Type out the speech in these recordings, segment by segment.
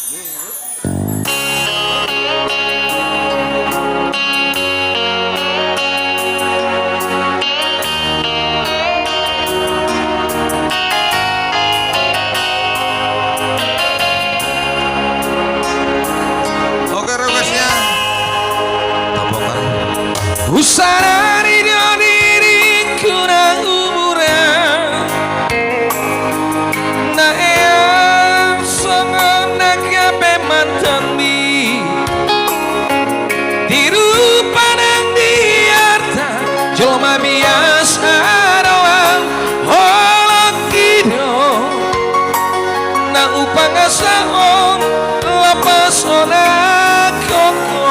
Oke requestnya tabokan Usara diriku na umuran na eyang songo nagabe mantanmi dirupa ng diarta joma biasa doang holak kino na upang asaon lapas onak koko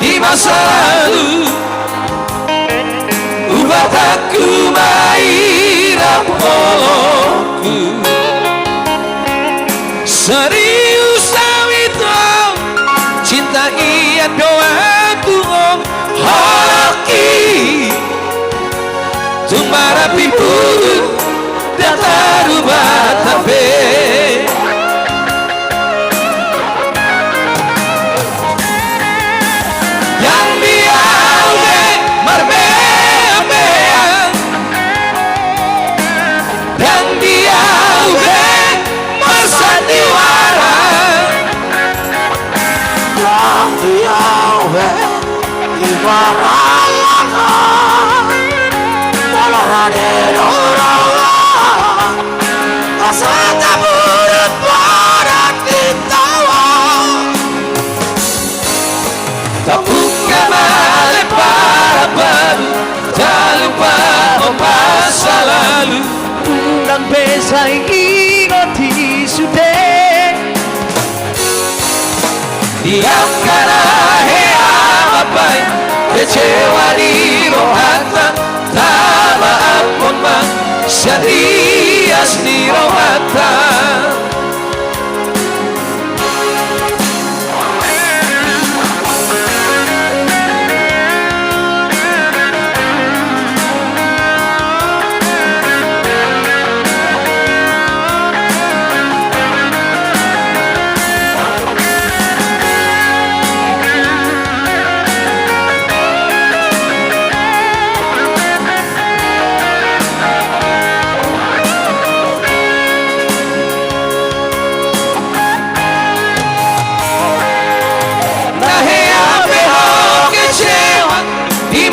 di masa lalu ubat aku mairap polokku serius awito cinta iya doaku hoki tumbara pipu dataru batabe Undang besai ingoti sude diam karena heapai kecewa di rohata tak maafkan bang serius di rohata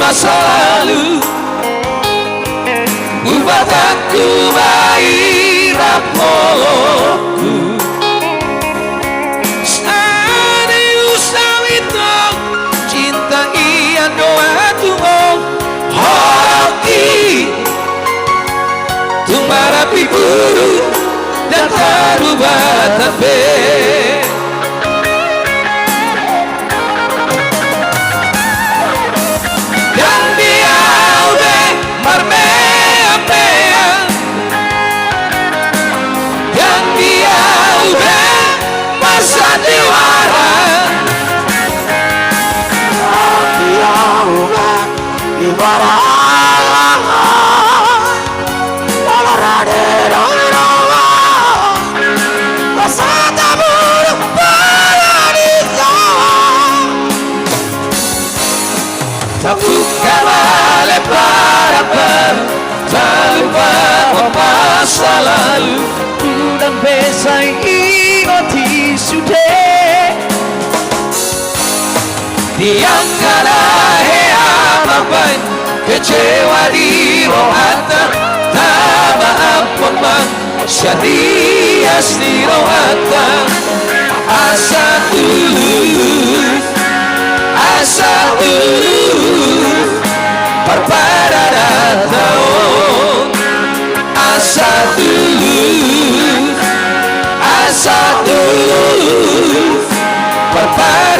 masa lalu ubat aku mairap polokku serius awito cinta iya doa tuong hoki tumbara piburu dan tarubat tabe masa lalu Undang besai ingoti sude diam karena heapai kecewa di rohata tak maafkan bang serius di rohata asa tulus perpada tahun asa tulus perpada